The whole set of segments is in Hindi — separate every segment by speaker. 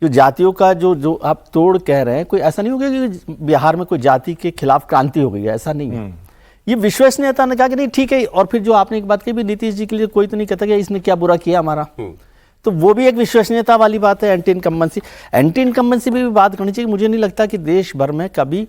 Speaker 1: जो जातियों का जो आप तोड़ कह रहे हैं, कोई ऐसा नहीं हो गया कि बिहार में कोई जाति के खिलाफ क्रांति हो गई है, ऐसा नहीं है। ये विश्वसनीयता ने कहा कि नहीं ठीक है। और फिर जो आपने एक बात कही भी, नीतीश जी के लिए कोई तो नहीं कहता कि इसने क्या बुरा किया हमारा, तो वो भी एक विश्वसनीयता वाली बात है। एंटी इनकम्बेंसी भी बात करनी चाहिए। मुझे नहीं लगता कि देश भर में कभी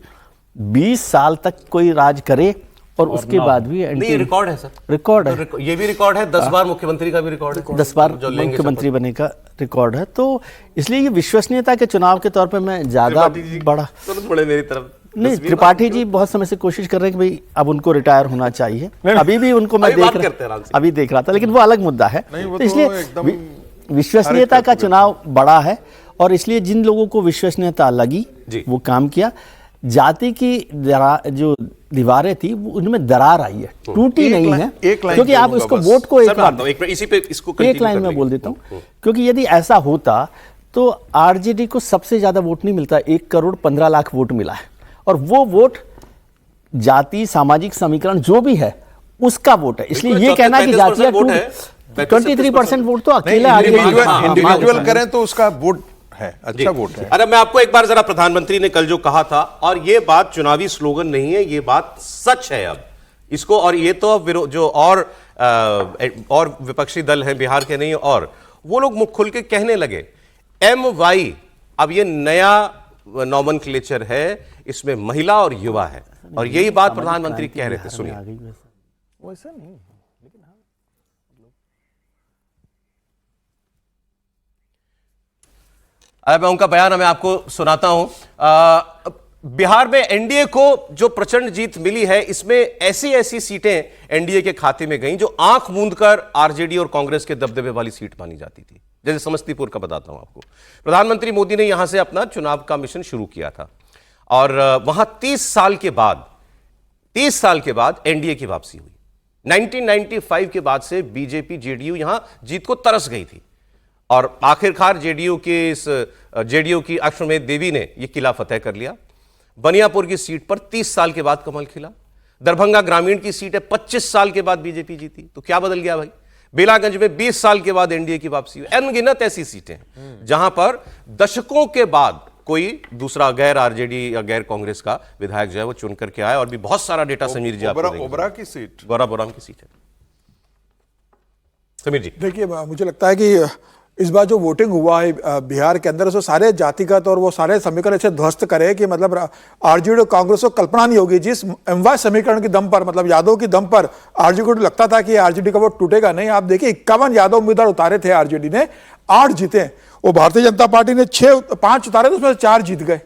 Speaker 1: 20 साल तक कोई राज करे और उसके बाद भी
Speaker 2: नहीं, रिकॉर्ड है सर,
Speaker 1: रिकॉर्ड है,
Speaker 2: ये भी रिकॉर्ड है, 10 बार मुख्यमंत्री का भी रिकॉर्ड है,
Speaker 1: 10 बार मुख्यमंत्री बनने का रिकॉर्ड है। तो इसलिए ये विश्वसनीयता के चुनाव के तौर पे मैं ज्यादा बड़ा
Speaker 2: मेरी तरफ
Speaker 1: नहीं। त्रिपाठी जी बहुत समय से कोशिश कर रहे हैं कि भाई अब उनको रिटायर होना चाहिए। अभी भी उनको मैं अभी देख रहा था, लेकिन वो अलग मुद्दा है। तो इसलिए विश्वसनीयता का चुनाव बड़ा है और इसलिए जिन लोगों को विश्वसनीयता लगी वो काम किया। जाति की जो दीवारें थी उनमें दरार आई है, टूटी नहीं है। क्योंकि आप इसको वोट को एक लाइन में बोल देता हूं, क्योंकि यदि ऐसा होता तो आरजेडी को सबसे ज्यादा वोट नहीं मिलता, 1 करोड़ 15 लाख वोट मिला है। और वो वोट जाति सामाजिक समीकरण जो भी है उसका वोट है। इसलिए ये कहना कि जातियां 23% वोट तो अकेला
Speaker 3: इंडिविजुअल करें तो उसका वोट है, अच्छा वोट है।
Speaker 2: अरे मैं आपको एक बार जरा, प्रधानमंत्री ने कल जो कहा था, और ये बात चुनावी स्लोगन नहीं है, ये बात सच है अब इसको। और ये तो अब जो और विपक्षी दल हैं बिहार के नहीं, और वो लोग मुख खुल के कहने लगे MY अब ये नया नॉमेनक्लेचर है, इसमें महिला और युवा है। और यही बात प्रधानमंत्री कह रहे थे, सुनिए।
Speaker 3: वैसा नहीं,
Speaker 2: मैं उनका बयान मैं आपको सुनाता हूं। बिहार में एनडीए को जो प्रचंड जीत मिली है, इसमें ऐसी सीटें एनडीए के खाते में गईं जो आंख मूंदकर आरजेडी और कांग्रेस के दबदबे वाली सीट मानी जाती थी। जैसे समस्तीपुर का बताता हूं आपको। प्रधानमंत्री मोदी ने यहां से अपना चुनाव का मिशन शुरू किया था और वहां 30 साल के बाद एनडीए की वापसी हुई। 1995 के बाद से बीजेपी जेडीयू यहां जीत को तरस गई थी और आखिरकार जेडीयू की अश्वमेध देवी ने यह किला फतेह कर लिया। बनियापुर की सीट पर 30 साल के बाद कमल खिला। दरभंगा ग्रामीण की सीट है, 25 साल के बाद बीजेपी जीती। तो क्या बदल गया भाई? बेलागंज में 20 साल के बाद एनडीए की वापसी हुई। अनगिनत ऐसी सीटें जहां पर दशकों के बाद कोई दूसरा गैर आरजेडी या गैर कांग्रेस का विधायक जो है वो चुन करके आया। और भी बहुत सारा डेटा समीर जी आपको
Speaker 3: ओबरा की सीट,
Speaker 2: बोराबोराम की सीट है। समीर जी
Speaker 4: देखिए, मुझे लगता है कि इस बार जो वोटिंग हुआ है बिहार के अंदर, उसमें सारे जातिगत और वो सारे समीकरण ऐसे ध्वस्त करे कि मतलब आरजेडी और कांग्रेस को कल्पना नहीं होगी। जिस MY समीकरण के दम पर, मतलब यादव की दम पर आरजेडी को लगता था कि आरजेडी का वोट टूटेगा नहीं। आप देखिए 51 यादव उम्मीदवार उतारे थे, आरजेडी ने 8 जीते। वो भारतीय जनता पार्टी ने 5 उतारे थे, उसमें 4 जीत गए।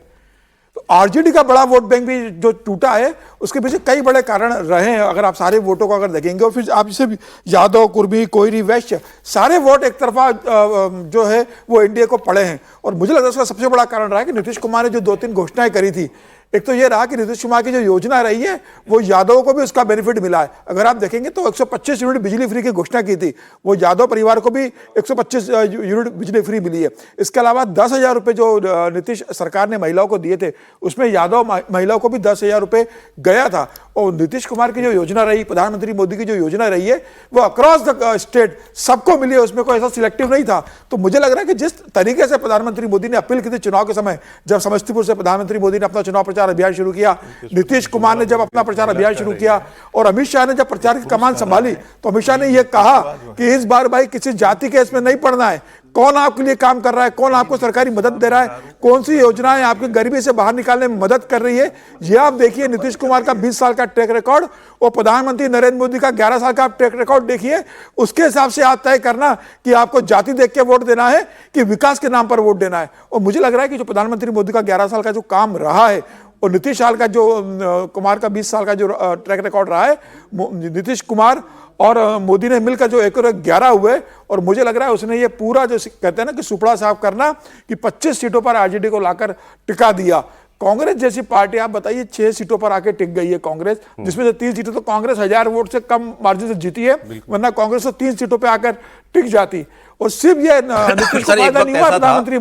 Speaker 4: तो आरजेडी का बड़ा वोट बैंक भी जो टूटा है, उसके पीछे कई बड़े कारण रहे हैं। अगर आप सारे वोटों को अगर देखेंगे और फिर आप जैसे यादव, कुर्मी, कोयरी, वैश्य, सारे वोट एक तरफा जो है वो एनडीए को पड़े हैं। और मुझे लगता है उसका सबसे बड़ा कारण रहा है कि नीतीश कुमार ने जो 2-3 घोषणाएं करी थी। एक तो ये रहा कि नीतीश कुमार की जो योजना रही है वो यादवों को भी उसका बेनिफिट मिला है। अगर आप देखेंगे तो 125 यूनिट बिजली फ्री की घोषणा की थी, वो यादव परिवार को भी 125 यूनिट बिजली फ्री मिली है। इसके अलावा 10,000 रुपये जो नीतीश सरकार ने महिलाओं को दिए थे, उसमें यादव महिलाओं को भी 10,000 रुपये गया था। और नीतीश कुमार की जो योजना रही, प्रधानमंत्री मोदी की जो योजना रही है, वो अक्रॉस द स्टेट सबको मिली है, उसमें कोई ऐसा सिलेक्टिव नहीं था। तो मुझे लग रहा है कि जिस तरीके से प्रधानमंत्री मोदी ने अपील की थी चुनाव के समय, जब समस्तीपुर से प्रधानमंत्री मोदी ने अपना चुनाव प्रचार अभियान शुरू किया, नीतीश कुमार ने जब अपना प्रचार अभियान शुरू किया और अमित शाह ने जब प्रचार की कमान संभाली, तो अमित शाह ने यह कहा कि इस बार भाई किसी जाति के इसमें नहीं पड़ना है, कौन आपके लिए काम कर रहा है, कौन आपको सरकारी मदद दे रहा है, कौन सी योजनाएं आपकी गरीबी से बाहर निकालने में मदद कर रही है। ये आप देखिए, नीतीश कुमार का 20 साल का ट्रैक रिकॉर्ड और प्रधानमंत्री नरेंद्र मोदी का 11 साल का ट्रैक रिकॉर्ड देखिए। उसके हिसाब से आप तय करना कि आपको जाति देख के वोट देना है कि विकास के नाम पर वोट देना है। और मुझे लग रहा है कि जो प्रधानमंत्री मोदी का 11 साल का जो काम रहा है और नीतीश कुमार का 20 साल का जो ट्रैक रिकॉर्ड रहा है, नीतीश कुमार और मोदी ने मिलकर जो 1 और 11 हुए, और मुझे लग रहा है उसने ये पूरा जो कहते हैं ना कि सुपड़ा साफ करना, कि 25 सीटों पर आरजेडी को लाकर टिका दिया। कांग्रेस जैसी पार्टी, आप बताइए 6 सीटों पर आके टिक गई है कांग्रेस, जिसमें से 3 सीटें तो कांग्रेस 1000 वोट से कम मार्जिन से जीती है, वरना कांग्रेस तो 3 सीटों पे आकर टिक जाती। और सिर्फ ये नीतीश को फायदा नहीं हुआ प्रधानमंत्री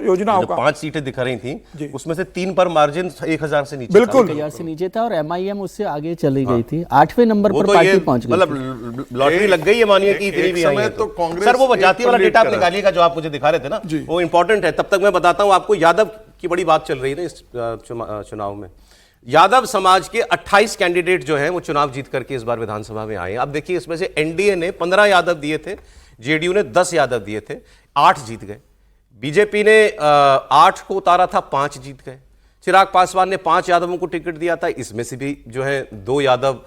Speaker 4: योजनाओं का।
Speaker 2: 5 सीटें दिखा रही थी, उसमें से 3 पर मार्जिन 1000 से नीचे,
Speaker 4: बिल्कुल
Speaker 1: 1000 से नीचे था, और एमआईएम उससे आगे चली गई थी, 8वें नंबर पर पार्टी पहुंच गई।
Speaker 2: मतलब लॉटरी लग गई है, मानिए कि इतनी भी आई है तो सर वो जाति वाला डेटा आप निकालिएगा जो आप मुझे दिखा रहे थे ना, वो इंपॉर्टेंट है। तब तक मैं बताता हूं आपको, यादव की बड़ी बात चल रही है ना इस चुनाव में। यादव समाज के 28 कैंडिडेट जो हैं वो चुनाव जीत करके इस बार विधानसभा में आए। अब देखिए, इसमें से एनडीए ने 15 यादव दिए थे, जेडीयू ने 10 यादव दिए थे, 8 जीत गए। बीजेपी ने 8 को उतारा था, 5 जीत गए। चिराग पासवान ने 5 यादवों को टिकट दिया था, इसमें से भी जो है 2 यादव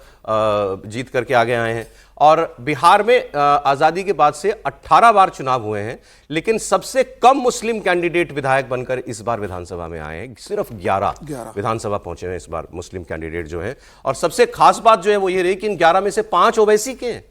Speaker 2: जीत करके आगे आए हैं। और बिहार में आजादी के बाद से 18 बार चुनाव हुए हैं, लेकिन सबसे कम मुस्लिम कैंडिडेट विधायक बनकर इस बार विधानसभा में आए हैं। सिर्फ 11 विधानसभा पहुंचे हैं इस बार मुस्लिम कैंडिडेट जो है। और सबसे खास बात जो है वो ये रही कि इन 11 में से 5 ओवैसी के हैं।